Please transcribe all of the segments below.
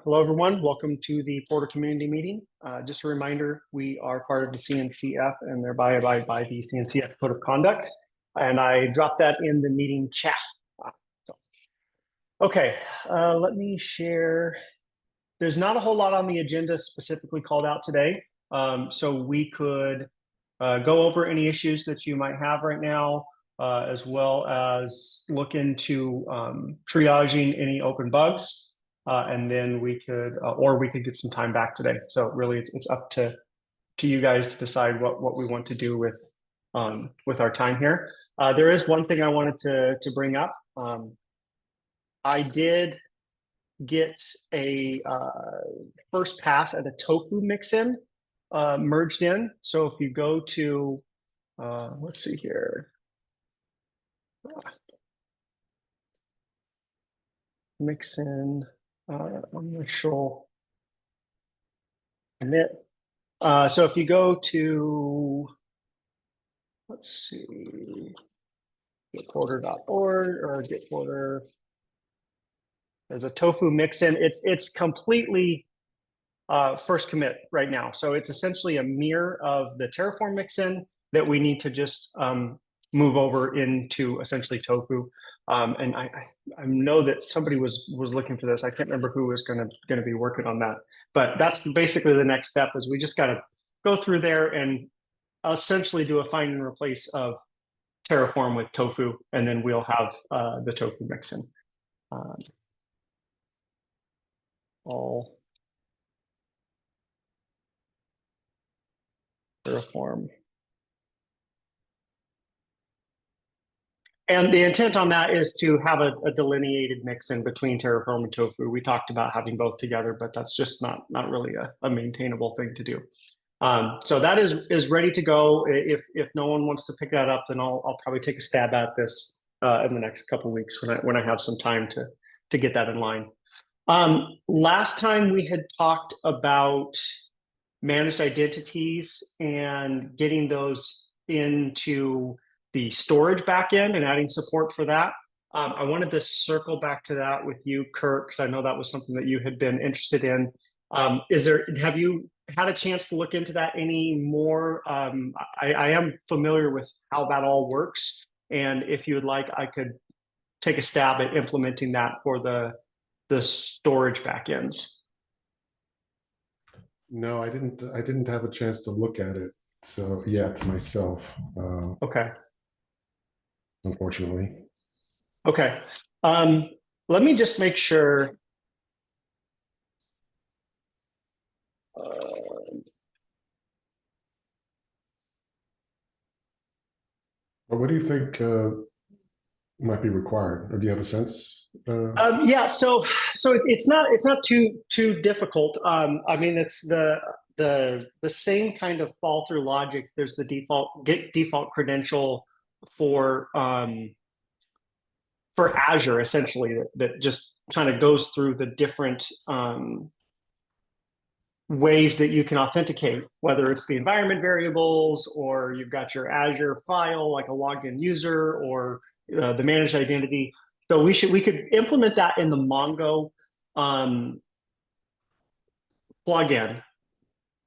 Hello, everyone. Welcome to the Porter Community Meeting. Just a reminder, we are part of the CNCF and thereby abide by the CNCF Code of Conduct. And I dropped that in the meeting chat. Okay, let me share. There's not a whole lot on the agenda specifically called out today. So we could go over any issues that you might have right now, as well as look into triaging any open bugs. And then we could, or we could get some time back today. So really, it's up to you guys to decide what we want to do with our time here. There is one thing I wanted to bring up. I did get a first pass at a Tofu mixin merged in. So if you go to, let's see here. Mixin. Initial commit. So if you go to, let's see, getporter.org or getporter, there's a Tofu mixin. It's completely first commit right now. So it's essentially a mirror of the Terraform mixin that we need to just move over into essentially Tofu. And I know that somebody was looking for this. I can't remember who was going to be working on that, but that's basically the next step. Is we just got to go through there and essentially do a find and replace of Terraform with Tofu, and then we'll have the Tofu mixin. All Terraform. And the intent on that is to have a delineated mixin between Terraform and Tofu. We talked about having both together, but that's just not really a maintainable thing to do. So that is ready to go. If no one wants to pick that up, then I'll probably take a stab at this in the next couple of weeks when I have some time to get that in line. Last time we had talked about managed identities and getting those into the storage backend and adding support for that. I wanted to circle back to that with you, Kirk, because I know that was something that you had been interested in. Have you had a chance to look into that any more? I am familiar with how that all works, and if you would like, I could take a stab at implementing that for the storage backends. No, I didn't have a chance to look at it yet myself. Okay. Unfortunately. Okay. Let me just make sure. What do you think might be required, or do you have a sense? Yeah, so it's not too difficult. I mean, it's the same kind of fall through logic. There's the default credential for Azure, essentially, that just kind of goes through the different ways that you can authenticate, whether it's the environment variables, or you've got your Azure file like a logged in user, or the managed identity. So we could implement that in the Mongo plugin,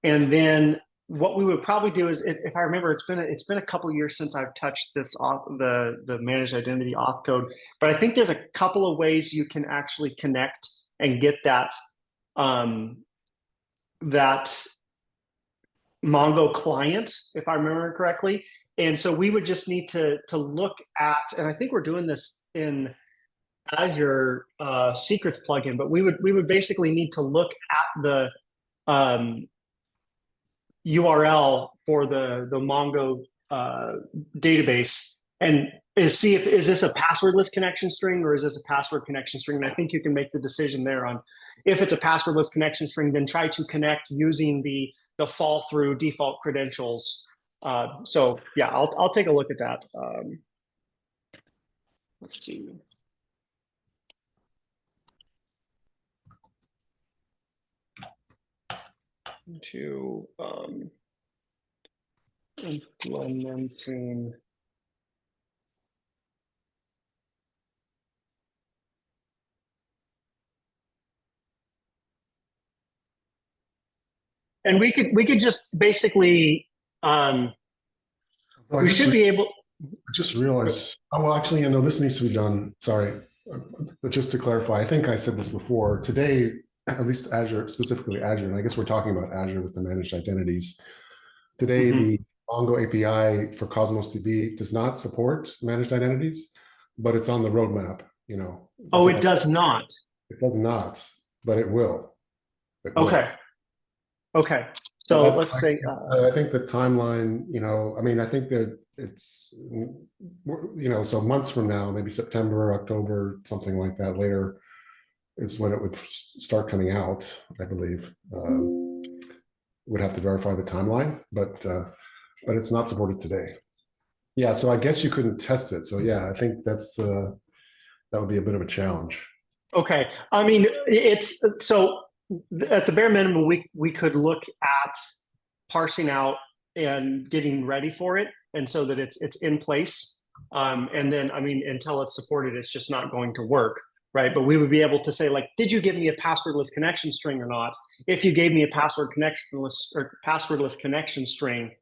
and then what we would probably do is, if I remember, it's been a couple of years since I've touched this the managed identity auth code, but I think there's a couple of ways you can actually connect and get that that Mongo client, if I remember correctly. And so we would just need to look at, and I think we're doing this in Azure secrets plugin, but we would basically need to look at the URL for the Mongo database and see is this a passwordless connection string or is this a password connection string? And I think you can make the decision there on if it's a passwordless connection string, then try to connect using the fall through default credentials. So yeah, I'll take a look at that. Let's see. To implementing And we could just basically Oh, we should be able. I just realized, oh, well, actually, this needs to be done. Sorry. But just to clarify, I think I said this before. Today, at least Azure, specifically Azure, and I guess we're talking about Azure with the managed identities. Today, the Mongo API for CosmosDB does not support managed identities, but it's on the roadmap, Oh, it does not. It does not, but it will. It will. Okay. Okay. So let's say I think the timeline, I mean, I think that it's, so months from now, maybe September, October, something like that later is when it would start coming out, I believe. Would have to verify the timeline, but it's not supported today. Yeah, so I guess you couldn't test it. So yeah, I think that would be a bit of a challenge. Okay. I mean, it's so at the bare minimum, we could look at parsing out and getting ready for it, and so that it's in place. And then, I mean, until it's supported, it's just not going to work, right? But we would be able to say, like, did you give me a passwordless connection string or not? If you gave me a passwordless connection string,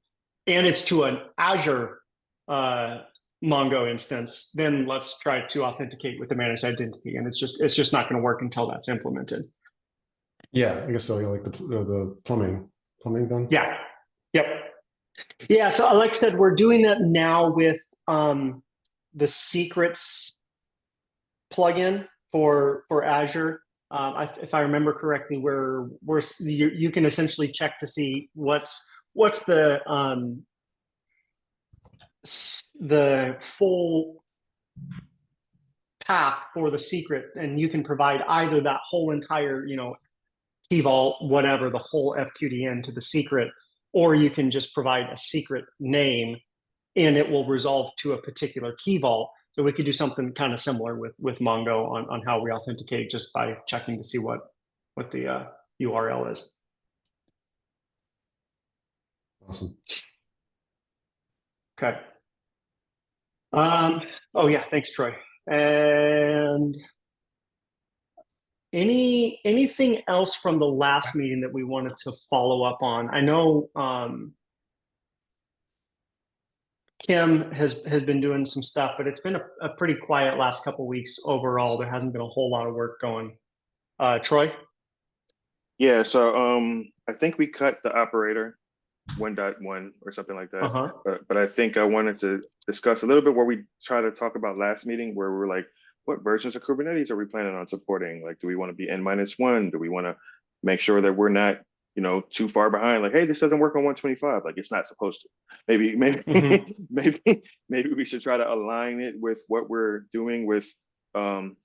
and it's to an Azure Mongo instance, then let's try to authenticate with the managed identity, and it's just not going to work until that's implemented. Yeah, I guess so. Like the plumbing done. Yeah. Yep. Yeah. So, like I said, we're doing that now with the secrets plugin for Azure. If I remember correctly, where you can essentially check to see what's the full path for the secret, and you can provide either that whole entire, key vault, whatever, the whole FQDN to the secret, or you can just provide a secret name and it will resolve to a particular key vault. So we could do something kind of similar with Mongo on how we authenticate just by checking to see what the URL is. Awesome. Okay. Oh yeah, thanks, Troy. And anything else from the last meeting that we wanted to follow up on? I know Kim has been doing some stuff, but it's been a pretty quiet last couple of weeks overall. There hasn't been a whole lot of work going. Troy? Yeah, so I think we cut the operator 1.1 or something like that. But I think I wanted to discuss a little bit what we tried to talk about last meeting, where we're like, what versions of Kubernetes are we planning on supporting? Like, do we want to be N-1? Do we want to make sure that we're not, too far behind? Like, hey, this doesn't work on 125. Like, it's not supposed to. Maybe we should try to align it with what we're doing with. So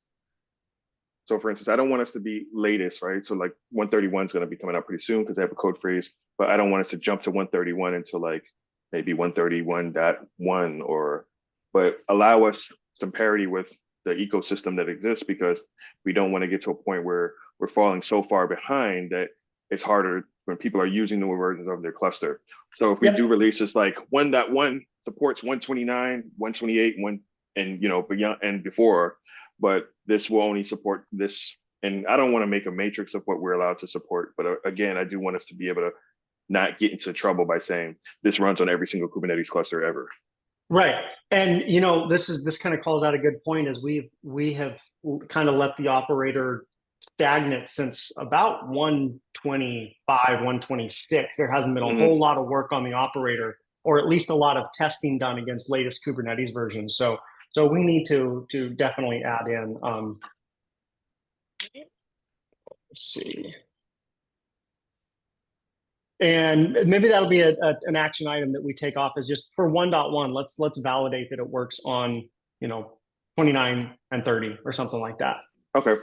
for instance, I don't want us to be latest, right? So like 131 is going to be coming out pretty soon because they have a code freeze, but I don't want us to jump to 131 until like maybe 131.1 but allow us some parity with the ecosystem that exists, because we don't want to get to a point where we're falling so far behind that it's harder when people are using newer versions of their cluster. So if we do releases like 1.1 supports 129, 128, and beyond and before, but this will only support this. And I don't want to make a matrix of what we're allowed to support. But again, I do want us to be able to not get into trouble by saying this runs on every single Kubernetes cluster ever. Right. And, this kind of calls out a good point, as we have kind of let the operator stagnant since about 125, 126. There hasn't been a whole lot of work on the operator, or at least a lot of testing done against latest Kubernetes versions. So we need to definitely add in, let's see. And maybe that'll be an action item that we take off, is just for 1.1, let's validate that it works on, 29 and 30 or something like that. Okay.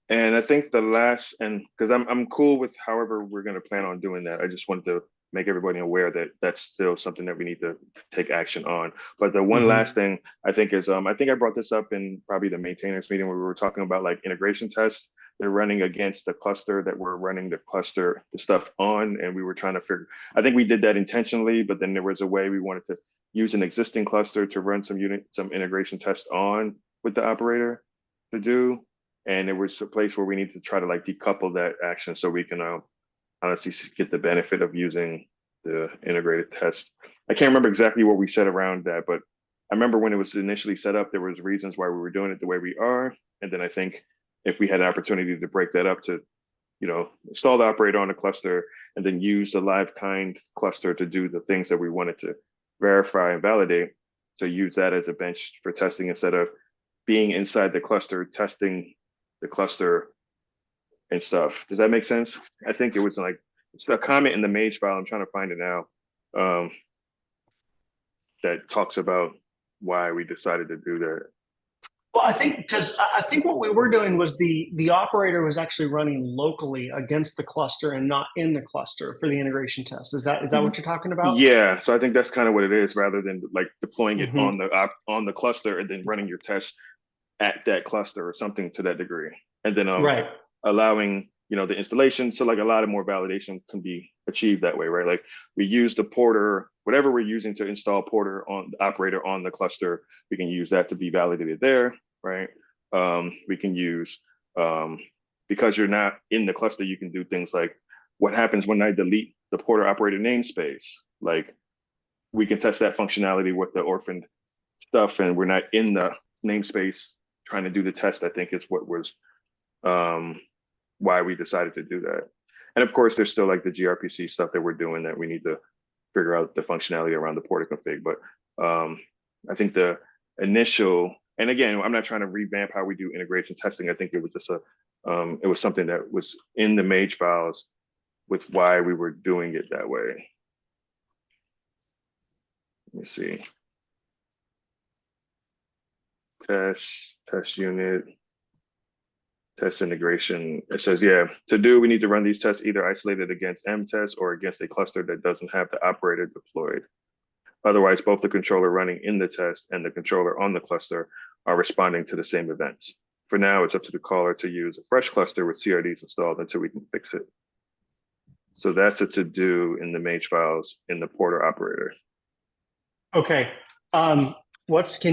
And I think the last, and because I'm cool with however we're going to plan on doing that, I just wanted to make everybody aware that that's still something that we need to take action on. But the one last thing I think is, I think I brought this up in probably the maintainers meeting where we were talking about like integration tests. They're running against the cluster that we're running the stuff on. And we were trying to figure, I think we did that intentionally, but then there was a way we wanted to use an existing cluster to run some integration tests on with the operator to do. And there was a place where we need to try to like decouple that action so we can honestly get the benefit of using the integrated test. I can't remember exactly what we said around that, but I remember when it was initially set up, there was reasons why we were doing it the way we are. And then I think if we had an opportunity to break that up to, install the operator on the cluster and then use the live kind cluster to do the things that we wanted to verify and validate, to use that as a bench for testing instead of being inside the cluster, testing the cluster and stuff. Does that make sense? I think it was like, it's a comment in the mage file, I'm trying to find it now, that talks about why we decided to do that. Well, I think what we were doing was the operator was actually running locally against the cluster and not in the cluster for the integration test. Is that what you're talking about? Yeah, so I think that's kind of what it is, rather than like deploying it on the cluster and then running your test at that cluster or something to that degree, and then right, allowing the installation. So like a lot of more validation can be achieved that way, right? Like we use the Porter, whatever we're using to install Porter on the operator on the cluster, we can use that to be validated there, right? We can use, because you're not in the cluster, you can do things like what happens when I delete the Porter operator namespace. Like we can test that functionality with the orphaned stuff, and we're not in the namespace trying to do the test. I think is what was why we decided to do that. And of course, there's still like the GRPC stuff that we're doing that we need to figure out the functionality around the PorterConfig. But I think the initial, and again, I'm not trying to revamp how we do integration testing. I think it was just it was something that was in the mage files with why we were doing it that way. Let me see. Test unit. Test integration. It says, yeah, we need to run these tests either isolated against mtest or against a cluster that doesn't have the operator deployed. Otherwise, both the controller running in the test and the controller on the cluster are responding to the same events. For now, it's up to the caller to use a fresh cluster with CRDs installed until we can fix it. So that's a to-do in the mage files in the Porter operator. Okay. Can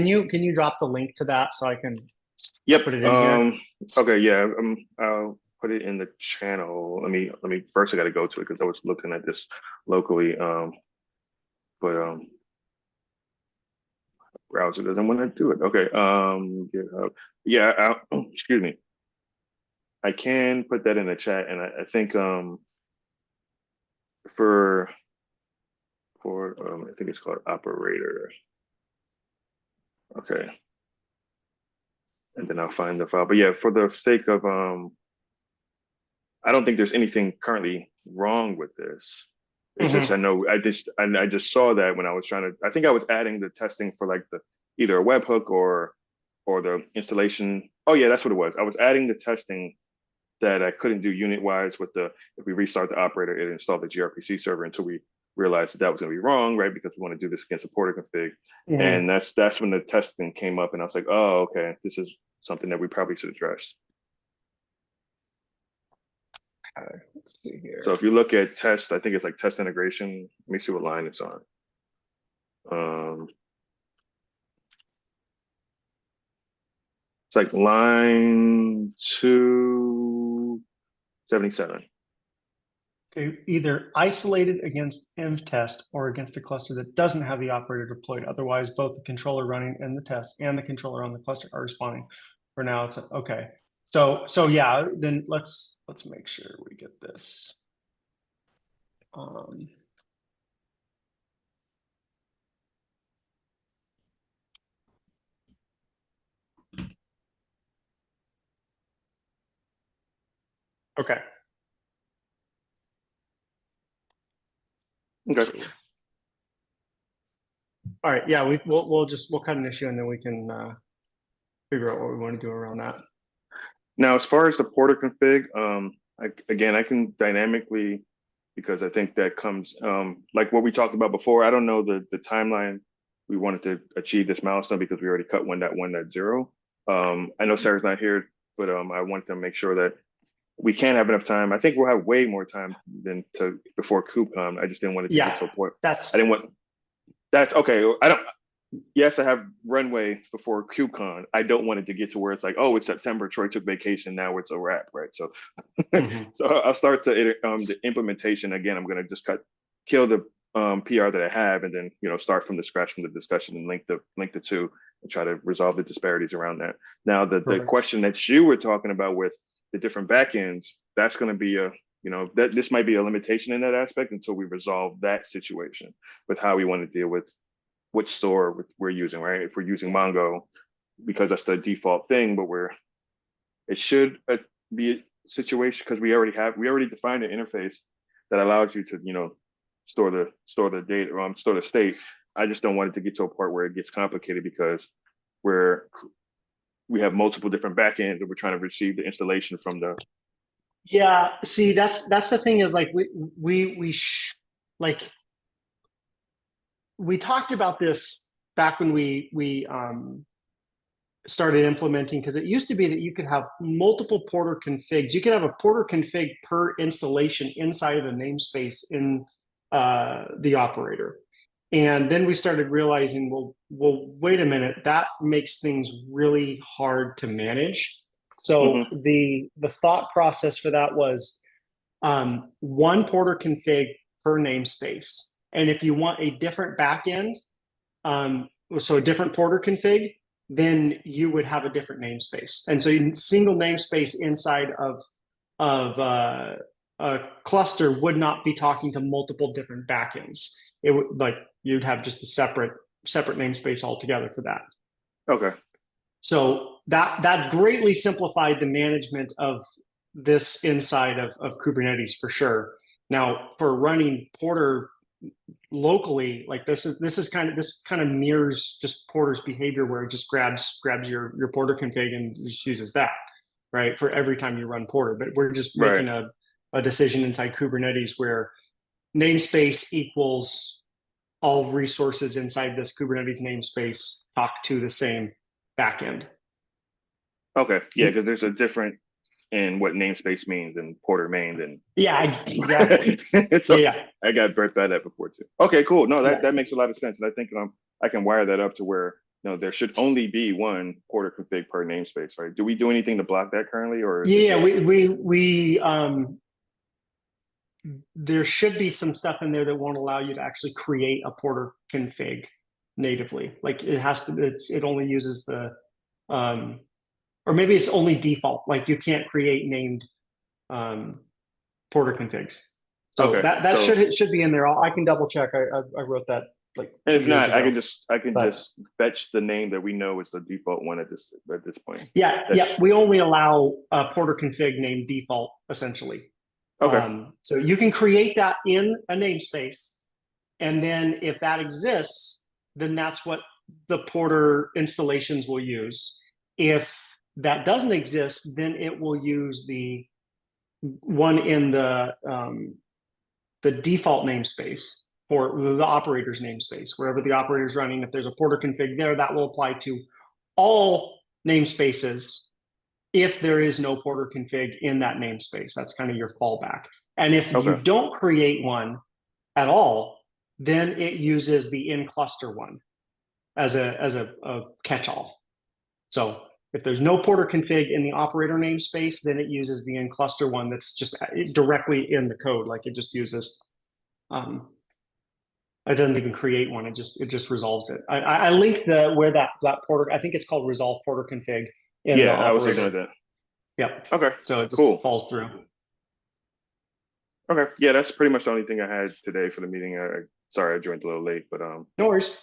you drop the link to that so I can put it in here? Okay, yeah, I'll put it in the channel. Let me first, I got to go to it because I was looking at this locally. Browser doesn't want to do it. Okay, GitHub. Yeah, excuse me. I can put that in the chat, and I think for I think it's called operator. Okay. And then I'll find the file. But yeah, for the sake of, I don't think there's anything currently wrong with this. It's just, I just saw that when I was trying to, I think I was adding the testing for like either a webhook or the installation. Oh yeah, that's what it was. I was adding the testing that I couldn't do unit-wise with if we restart the operator, it installed the GRPC server until we realized that was going to be wrong, right? Because we want to do this against a PorterConfig. And that's when the testing came up, and I was like, oh, okay, this is something that we probably should address. Okay, let's see here. So if you look at test, I think it's like test integration. Let me see what line it's on. It's like line 277. Okay, either isolated against mtest or against a cluster that doesn't have the operator deployed. Otherwise, both the controller running in the test and the controller on the cluster are responding. For now, it's okay. So yeah, then let's make sure we get this. Okay. Okay. All right. Yeah, we'll cut an issue and then we can figure out what we want to do around that. Now, as far as the PorterConfig, again, I can dynamically, because I think that comes like what we talked about before. I don't know the timeline we wanted to achieve this milestone because we already cut 1.1.0. I know Sarah's not here, but I wanted to make sure that we can't have enough time. I think we'll have way more time than before KubeCon. I just didn't want to get to a point. I didn't want. That's okay. yes, I have runway before KubeCon. I don't want it to get to where it's like, oh, it's September, Troy took vacation, now it's a wrap, right? So, so I'll start the implementation again. I'm going to just kill the PR that I have, and then start from the scratch from the discussion and link the two and try to resolve the disparities around that. Now, the question that you were talking about with the different backends, that's going to be that this might be a limitation in that aspect until we resolve that situation with how we want to deal with which store we're using, right? If we're using Mongo, because that's the default thing, but it should be a situation because we already defined an interface that allows you to, store the data, store the state. I just don't want it to get to a part where it gets complicated because we have multiple different backends and we're trying to receive the installation from the. Yeah, see, that's the thing is like we talked about this back when we started implementing, because it used to be that you could have multiple Porter configs. You could have a Porter config per installation inside of the namespace in the operator. And then we started realizing, well, wait a minute, that makes things really hard to manage. So the thought process for that was one Porter config per namespace. And if you want a different backend, so a different Porter config, then you would have a different namespace. And so single namespace inside of a cluster would not be talking to multiple different backends. It would you'd have just a separate namespace altogether for that. Okay. So that greatly simplified the management of this inside of Kubernetes for sure. Now, for running Porter locally, like this kind of mirrors just Porter's behavior, where it just grabs your Porter config and just uses that, right, for every time you run Porter. But we're just making a decision inside Kubernetes where namespace equals all resources inside this Kubernetes namespace talk to the same backend. Okay. Yeah, because there's a different in what namespace means and Porter main and exactly. so I got burnt by that before too. Okay, cool. No, that makes a lot of sense, and I think I can wire that up to where there should only be one Porter config per namespace, right? Do we do anything to block that currently, or we there should be some stuff in there that won't allow you to actually create a Porter config natively. Like it only uses the or maybe it's only default. Like you can't create named Porter configs. So that should be in there. I can double check. I wrote that like. And if not, I can just fetch the name that we know is the default one at this point. Yeah. We only allow a Porter config named default essentially. Okay. So you can create that in a namespace, and then if that exists, then that's what the Porter installations will use. If that doesn't exist, then it will use the one in the default namespace or the operator's namespace, wherever the operator is running. If there's a Porter config there, that will apply to all namespaces if there is no Porter config in that namespace. That's kind of your fallback. And if you don't create one at all, then it uses the in-cluster one as a catch-all. So if there's no Porter config in the operator namespace, then it uses the in-cluster one that's just directly in the code. Like it just uses, it doesn't even create one. It just resolves it. I linked where that Porter, I think it's called resolve Porter config. I was looking at that. Yeah. Okay. So it just falls through. Okay. Yeah, that's pretty much the only thing I had today for the meeting. Sorry, I joined a little late, but no worries.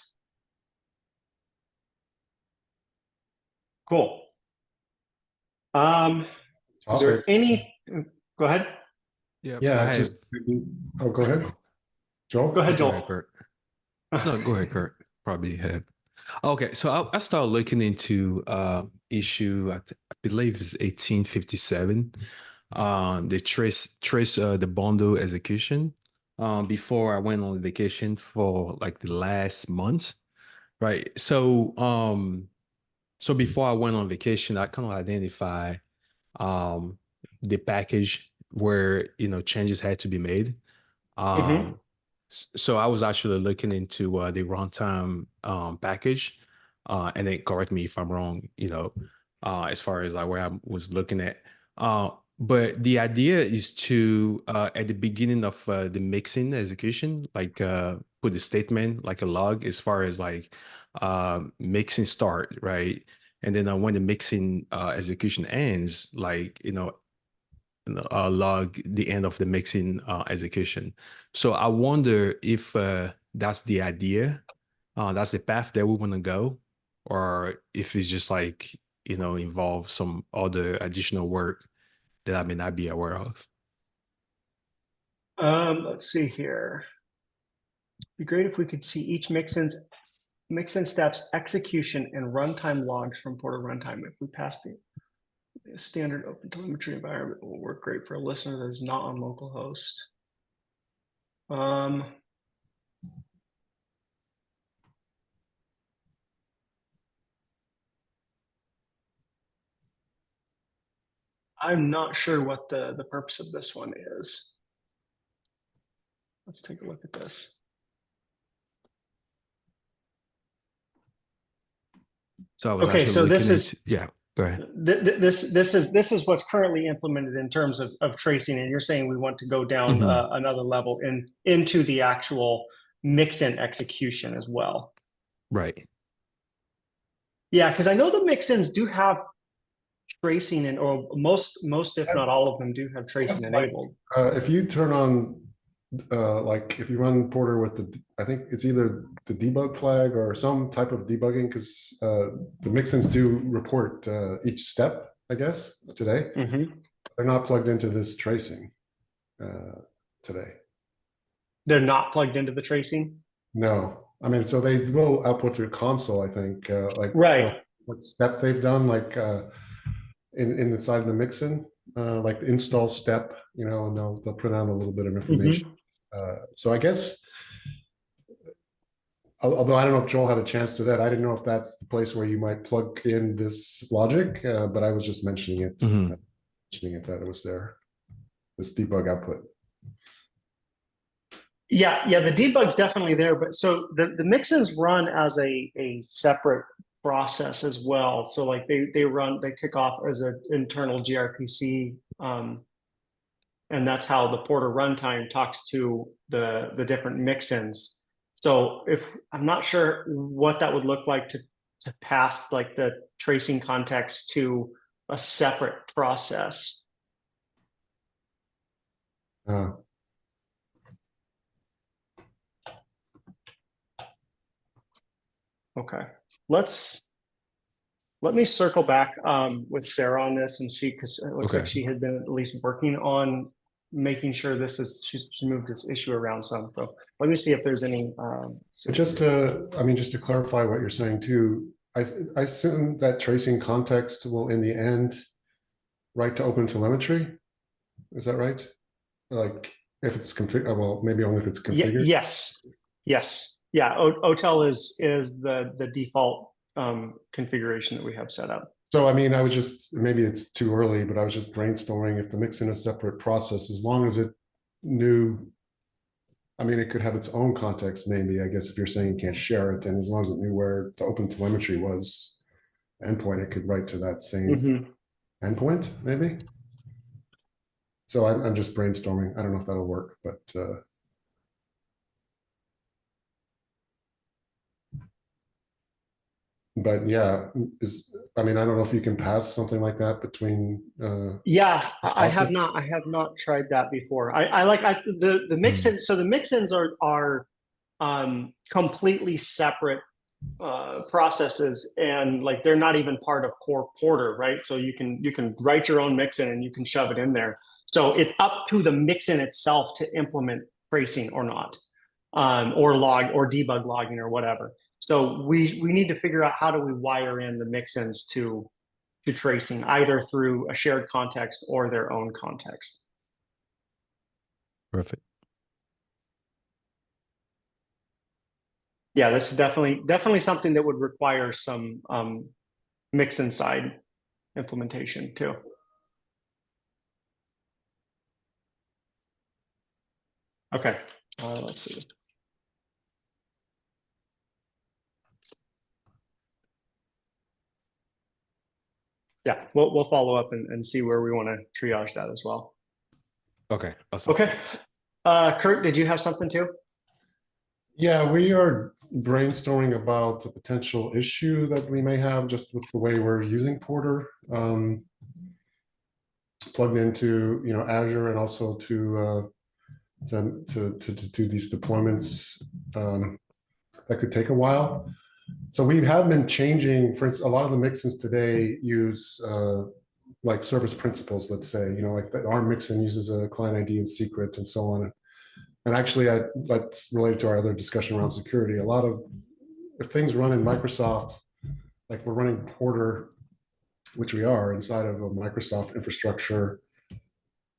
Cool. Is there any? Go ahead. Yeah. Go ahead, Joel. Go ahead, Joel. Go ahead, Kurt. No, go ahead, Kurt. Probably have. Okay, so I started looking into issue. I believe it's 1857. They trace the bundle execution. Before I went on vacation for like the last month, right? So so before I went on vacation, I kind of identify the package where changes had to be made. So I was actually looking into the runtime package, and then correct me if I'm wrong, as far as like where I was looking at. But the idea is to at the beginning of the mixin execution, like put the statement like a log as far as like mixin start, right? And then when the mixin execution ends, like log the end of the mixin execution. So I wonder if that's the idea, that's the path that we want to go, or if it's just like involve some other additional work that I may not be aware of. Let's see here. Be great if we could see each mixin steps, execution, and runtime logs from Porter runtime. If we pass the standard open telemetry environment, it will work great for a listener that is not on localhost. I'm not sure what the purpose of this one is. Let's take a look at this. So I was okay, so this is yeah. Go ahead. This is what's currently implemented in terms of tracing, and you're saying we want to go down another level into the actual mixin execution as well. Right. Yeah, because I know the mixins do have tracing, and or most if not all of them do have tracing enabled. If you turn on like if you run Porter with I think it's either the debug flag or some type of debugging, because the mixins do report each step, I guess, today. They're not plugged into this tracing today. They're not plugged into the tracing? No. I mean, so they will output to console, I think, like right. What step they've done, like in the side of the mixin, like the install step, and they'll print out a little bit of information. So I guess, although I don't know if Joel had a chance to that, I didn't know if that's the place where you might plug in this logic, but I was just mentioning it, that it was there, this debug output. Yeah, the debug's definitely there, but so the mixins run as a separate process as well. So like they kick off as an internal GRPC, and that's how the Porter runtime talks to the different mixins. So if I'm not sure what that would look like to pass like the tracing context to a separate process. Okay, let me circle back with Sarah on this, and because it looks like she had been at least working on making sure she's moved this issue around some. So let me see if there's any. Just to clarify what you're saying too, I assume that tracing context will in the end write to open telemetry. Is that right? Like if it's configured, well, maybe only if it's configured. Yes. Yeah, OTEL is the default configuration that we have set up. So I mean, I was just, maybe it's too early, but I was just brainstorming if the mixin a separate process, as long as it knew, I mean, it could have its own context, maybe, I guess, if you're saying you can't share it, and as long as it knew where the open telemetry was endpoint, it could write to that same endpoint, maybe. So I'm just brainstorming. I don't know if that'll work, but yeah, I mean, I don't know if you can pass something like that between. Yeah, I have not tried that before. The mixins. So the mixins are completely separate processes, and like they're not even part of core Porter, right? So you can write your own mixin and you can shove it in there. So it's up to the mixin itself to implement tracing or not, or log or debug logging or whatever. So we need to figure out how do we wire in the mixins to tracing, either through a shared context or their own context. Perfect. Yeah, this is definitely something that would require some mixin side implementation too. Okay, Let's see. Yeah, we'll follow up and see where we want to triage that as well. Okay, awesome. Okay. Kurt, did you have something too? Yeah, we are brainstorming about a potential issue that we may have just with the way we're using Porter, plugged into Azure, and also to do these deployments that could take a while. So we have been changing. For instance, a lot of the mixins today use like service principals. Let's say like our mixin uses a client ID and secret and so on. And actually, that's related to our other discussion around security. A lot of if things run in Microsoft, like we're running Porter, which we are inside of a Microsoft infrastructure,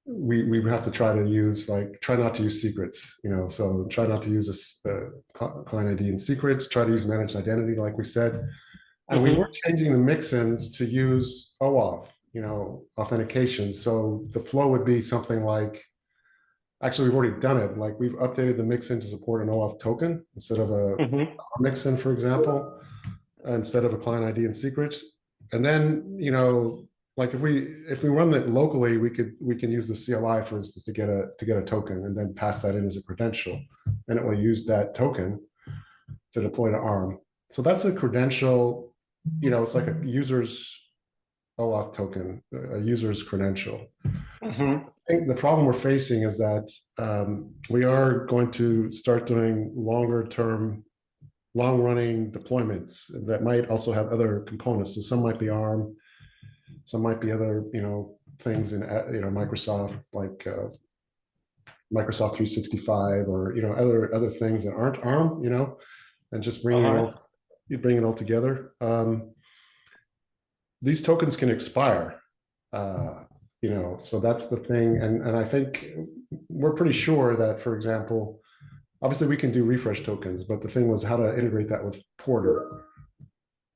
we have to try not to use secrets, so try not to use a client ID and secrets, try to use managed identity, like we said. And we were changing the mixins to use OAuth, authentication. So the flow would be something like, actually, we've already done it. Like we've updated the mixin to support an OAuth token instead of a mixin, for example, instead of a client ID and secret. And then, like if we run it locally, we can use the CLI, for instance, to get a token and then pass that in as a credential, and it will use that token to deploy to ARM. So that's a credential. It's like a user's OAuth token, a user's credential. I think the problem we're facing is that we are going to start doing long-running deployments that might also have other components. So some might be ARM, some might be other things in Microsoft, like Microsoft 365, or other things that aren't ARM, and just bringing it all together. These tokens can expire. So that's the thing. And I think we're pretty sure that, for example, obviously we can do refresh tokens, but the thing was how to integrate that with Porter.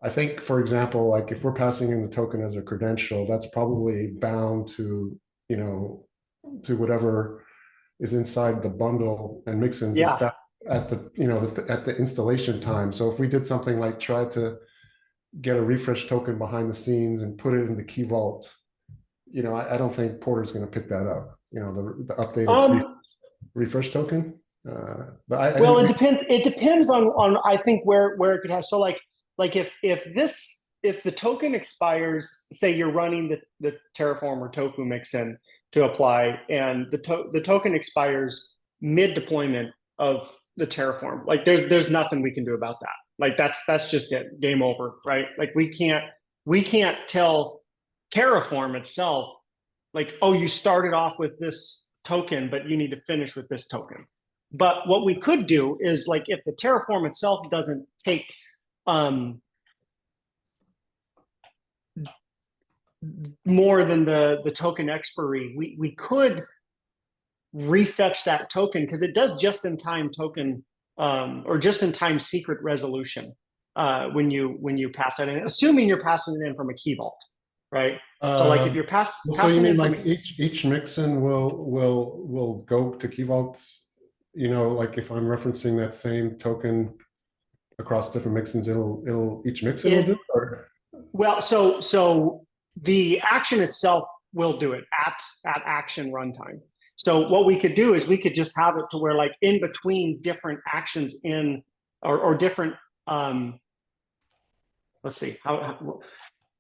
I think, for example, like if we're passing in the token as a credential, that's probably bound to, to whatever is inside the bundle, and Mixins is back at the, at the installation time. So if we did something like try to get a refresh token behind the scenes and put it in the key vault, I don't think Porter's going to pick that up. The updated refresh token. But it depends. It depends on I think where it could have. So like if the token expires, say you're running the Terraform or Tofu mixin to apply, and the token expires mid deployment of the Terraform, like there's nothing we can do about that. Like that's just it, game over, right? Like we can't tell Terraform itself, like, oh, you started off with this token, but you need to finish with this token. But what we could do is, like, if the Terraform itself doesn't take more than the token expiry, we could refetch that token, because it does just-in-time token or just-in-time secret resolution when you pass that in, assuming you're passing it in from a key vault, right? So like if you're passing, so you mean like each mixin will go to key vaults? Like if I'm referencing that same token across different mixins, it'll each mixin will do it? Or? Well, so the action itself will do it at action runtime. So what we could do is we could just have it to where, like, in between different actions or different let's see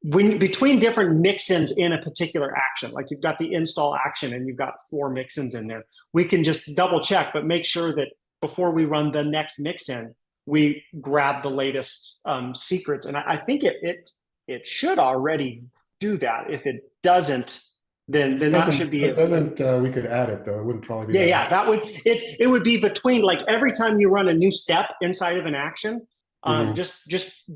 when between different mixins in a particular action, like you've got the install action and you've got 4 mixins in there, we can just double check, but make sure that before we run the next mixin, we grab the latest secrets. And I think it should already do that. If it doesn't, then that should be it. Doesn't we could add it though? It wouldn't probably be. That would it would be between, like, every time you run a new step inside of an action. Just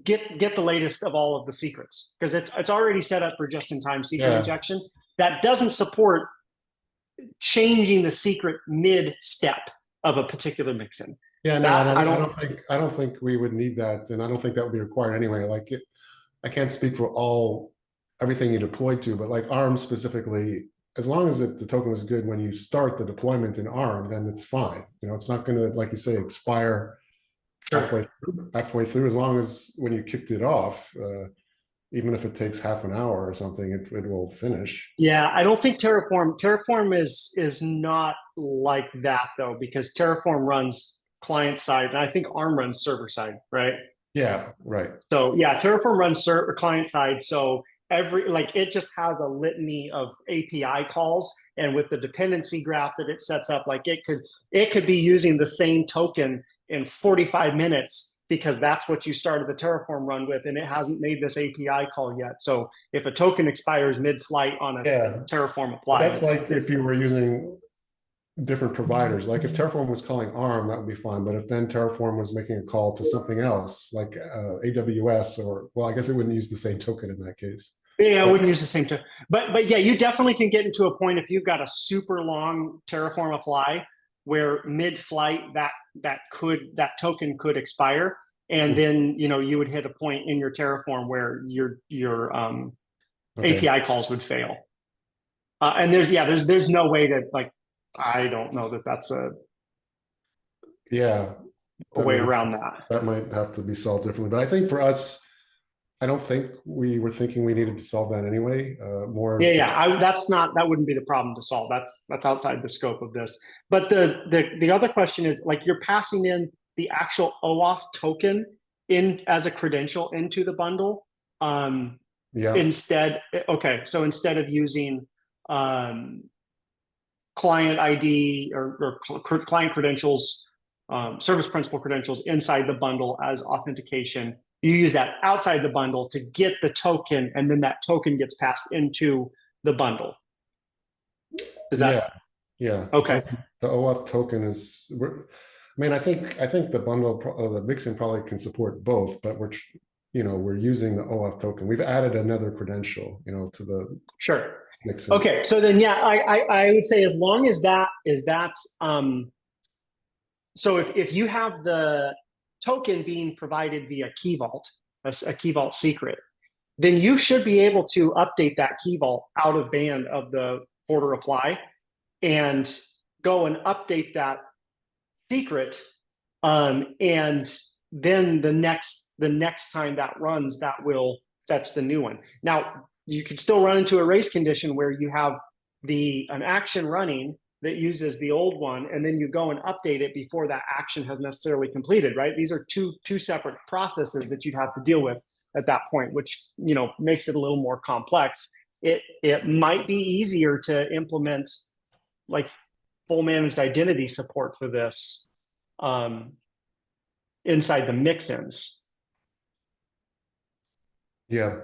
get the latest of all of the secrets, because it's already set up for just-in-time secret injection. That doesn't support changing the secret mid-step of a particular mixin. Yeah, no, I don't think we would need that, and I don't think that would be required anyway. Like I can't speak for everything you deployed to, but like ARM specifically, as long as the token is good when you start the deployment in ARM, then it's fine. It's not going to, like you say, expire halfway through, as long as when you kicked it off, even if it takes half an hour or something, it will finish. Yeah, I don't think Terraform is not like that though, because Terraform runs client side, and I think ARM runs server side, right? Yeah, right. So yeah, Terraform runs client side. So it just has a litany of API calls, and with the dependency graph that it sets up, like it could be using the same token in 45 minutes because that's what you started the Terraform run with, and it hasn't made this API call yet. So if a token expires mid-flight on a Terraform apply, that's like if you were using different providers. Like if Terraform was calling ARM, that would be fine. But if then Terraform was making a call to something else, like AWS, or, well, I guess it wouldn't use the same token in that case. Yeah, I wouldn't use the same token. But yeah, you definitely can get into a point if you've got a super long Terraform apply where mid-flight that token could expire, and then you would hit a point in your Terraform where your API calls would fail. And there's no way to, like, I don't know that that's a way around that. That might have to be solved differently. But I think for us, I don't think we were thinking we needed to solve that anyway. That wouldn't be the problem to solve. That's outside the scope of this. But the other question is, like, you're passing in the actual OAuth token in as a credential into the bundle. Instead of using client ID or client credentials, service principal credentials inside the bundle as authentication, you use that outside the bundle to get the token, and then that token gets passed into the bundle. Is that? Yeah. Okay. The OAuth token is, I think the bundle, the Mixin probably can support both, but we're using the OAuth token. We've added another credential, to the Mixin. Okay. So then, I would say as long as that is so if you have the token being provided via key vault, a key vault secret, then you should be able to update that key vault out of band of the Porter apply and go and update that secret. And then the next time that runs, that will fetch the new one. Now, you could still run into a race condition where you have an action running that uses the old one, and then you go and update it before that action has necessarily completed, right? These are two separate processes that you'd have to deal with at that point, which makes it a little more complex. It might be easier to implement like full managed identity support for this inside the mixins. Yeah.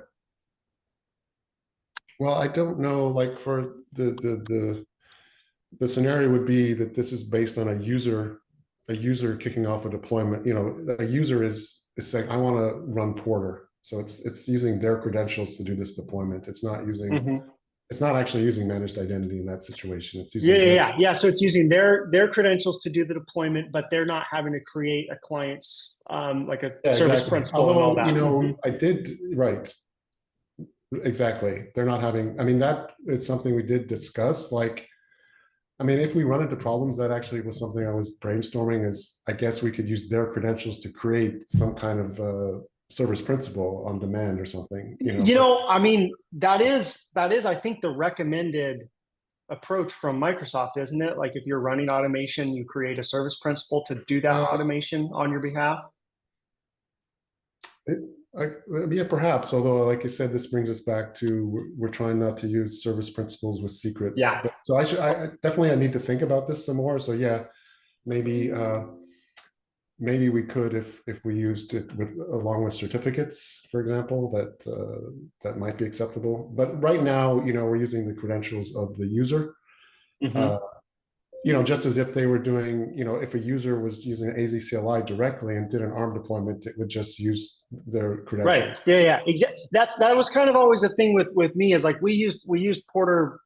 Well, I don't know, like for the scenario would be that this is based on a user kicking off a deployment. A user is saying, I want to run Porter. So it's using their credentials to do this deployment. It's not using, it's not actually using managed identity in that situation. It's using So it's using their credentials to do the deployment, but they're not having to create a client's like a service principal. Although, and all that. I did, right. Exactly. They're not having, that is something we did discuss. Like, if we run into problems, that actually was something I was brainstorming, is I guess we could use their credentials to create some kind of service principal on demand or something. That is, I think, the recommended approach from Microsoft, isn't it? Like if you're running automation, you create a service principal to do that automation on your behalf. Yeah, perhaps. Although, like you said, this brings us back to we're trying not to use service principals with secrets. Yeah. So I need to think about this some more. So yeah, maybe we could, if we used it along with certificates, for example, that might be acceptable. But right now, we're using the credentials of the user. Just as if they were doing, if a user was using AZCLI directly and did an ARM deployment, it would just use their credentials. Right. Yeah. Exactly. That was kind of always the thing with me, is like we used Porter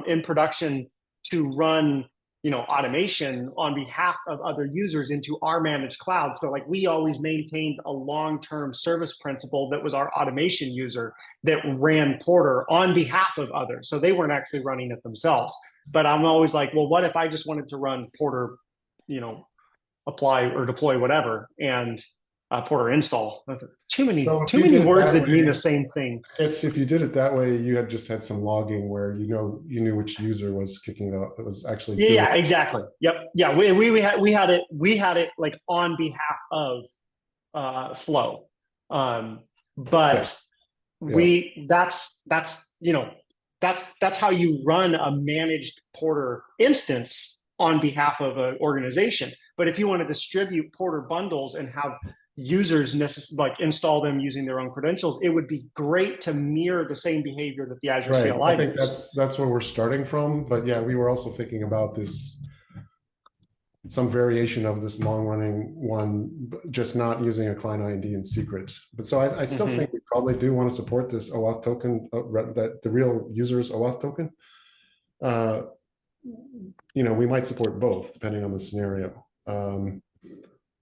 in production to run, automation on behalf of other users into our managed cloud. So like we always maintained a long-term service principal that was our automation user that ran Porter on behalf of others. So they weren't actually running it themselves. But I'm always like, well, what if I just wanted to run Porter, apply or deploy whatever, and Porter install? Too many words that mean the same thing. I guess if you did it that way, you had just had some logging where you knew which user was kicking it up. It was actually yeah, exactly. Yep. Yeah, we had it like on behalf of Flow, but that's how you run a managed Porter instance on behalf of an organization. But if you want to distribute Porter bundles and have users install them using their own credentials, it would be great to mirror the same behavior that the Azure CLI I think does. that's where we're starting from. But yeah, we were also thinking about some variation of this long running one, just not using a client ID in secret. But so I still think we probably do want to support this OAuth token, that the real user's OAuth token. We might support both depending on the scenario.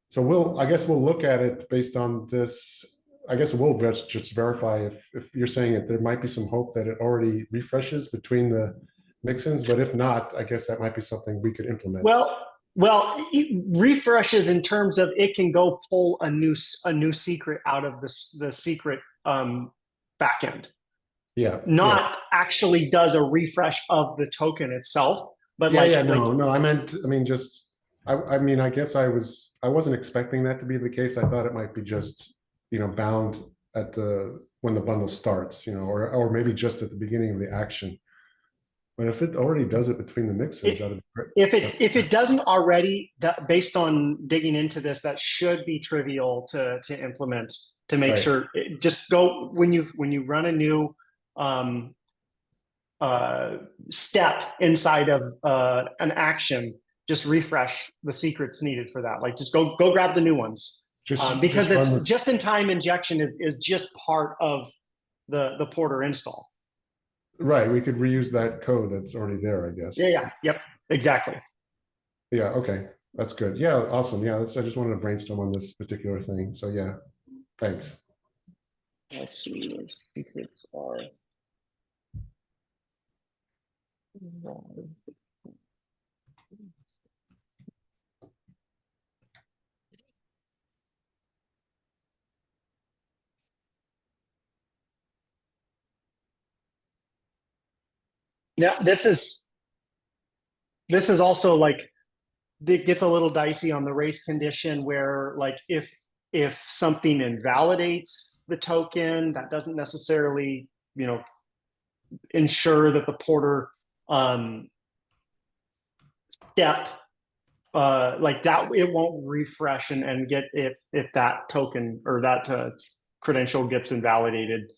So I guess we'll look at it based on this. I guess we'll just verify if you're saying it, there might be some hope that it already refreshes between the mixins, but if not, I guess that might be something we could implement. Well, it refreshes in terms of it can go pull a new secret out of the secret backend. Yeah. Not actually does a refresh of the token itself, but I guess I wasn't expecting that to be the case. I thought it might be just bound at when the bundle starts, or maybe just at the beginning of the action. But if it already does it between the mixins, that'd be great. If it doesn't already, based on digging into this, that should be trivial to implement, to make sure. Just go when you run a new step inside of an action, just refresh the secrets needed for that. Like just go grab the new ones, because it's just-in-time injection is just part of the Porter install. Right, we could reuse that code that's already there, I guess. Yep, exactly. Yeah, okay, that's good. Yeah, awesome. Yeah, I just wanted to brainstorm on this particular thing. So yeah, thanks. Let's see what secrets are. Now this is also like, it gets a little dicey on the race condition where like if something invalidates the token, that doesn't necessarily ensure that the Porter step like that, it won't refresh and get if that token or that credential gets invalidated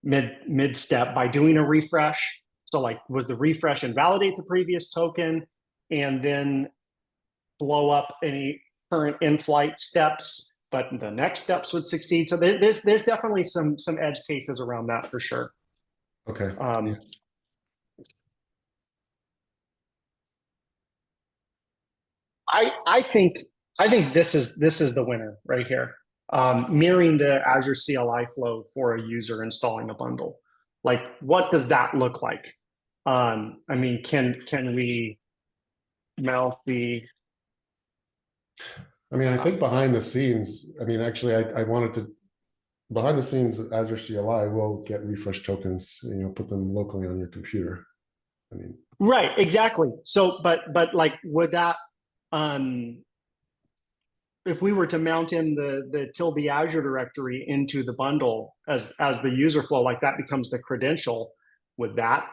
mid step by doing a refresh. So like, was the refresh invalidate the previous token and then blow up any current in-flight steps, but the next steps would succeed? So there's definitely some edge cases around that for sure. Okay. I think this is the winner right here. Mirroring the Azure CLI flow for a user installing a bundle. Like, what does that look like? I mean, can we mount the? I mean, I think behind the scenes, I mean, actually, I wanted to, behind the scenes, Azure CLI will get refresh tokens, put them locally on your computer. I mean, right, exactly. So, but like, would that, if we were to mount in the tilde Azure directory into the bundle as the user flow, like that becomes the credential, would that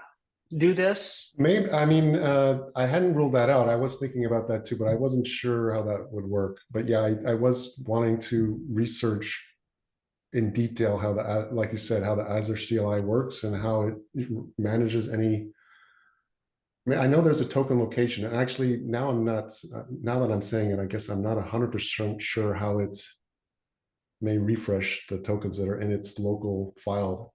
do this? Maybe. I mean, I hadn't ruled that out. I was thinking about that too, but I wasn't sure how that would work. But yeah, I was wanting to research in detail how like you said, how the Azure CLI works and how it manages any. I mean, I know there's a token location, and actually now now that I'm saying it, I guess I'm not 100% sure how it may refresh the tokens that are in its local file.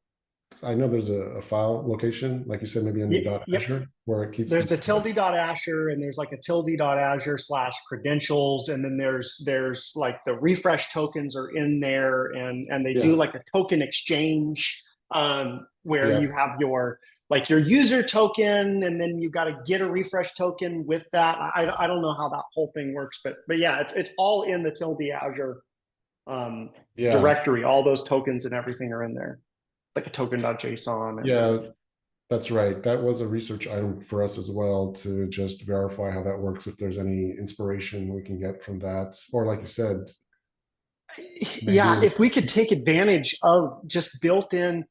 I know there's a file location, like you said, maybe in the Yep. .azure where it keeps. There's the these- tilde.azure and there's like a tilde.azure/credentials. And then there's like the refresh tokens are in there and they do Yeah. like a token exchange where Yeah. you have your user token and then you got to get a refresh token with that. I don't know how that whole thing works, but yeah, it's all in the tilde Azure Yeah. directory. All those tokens and everything are in there. Like a token.json. And Yeah, that's right. That was a research item for us as well to just verify how that works. If there's any inspiration we can get from that, or like you said, yeah, maybe- if we could take advantage of just built-in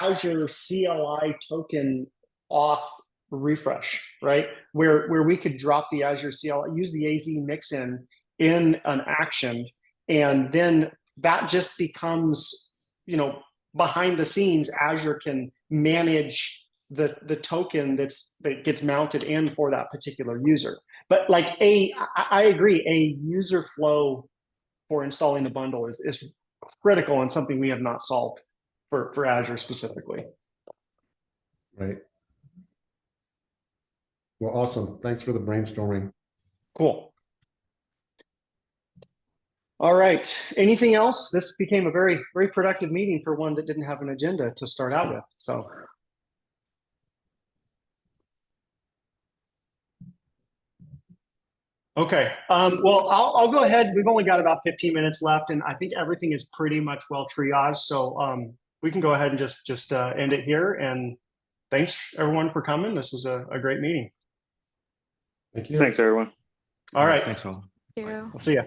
Azure CLI token auth refresh, right? Where we could drop the Azure CLI, use the AZ mixin in an action, and then that just becomes, behind the scenes, Azure can manage the token that gets mounted in for that particular user. But I agree, a user flow for installing the bundle is critical and something we have not solved for Azure specifically. Right. Well, awesome. Thanks for the brainstorming. Cool. All right. Anything else? This became a very, very productive meeting for one that didn't have an agenda to start out with. So. Okay. Well, I'll go ahead. We've only got about 15 minutes left, and I think everything is pretty much well triaged. So we can go ahead and just end it here. And thanks everyone for coming. This is a great meeting. Thank you. Thanks, everyone. All right. Thanks all. Thank you. I'll see you.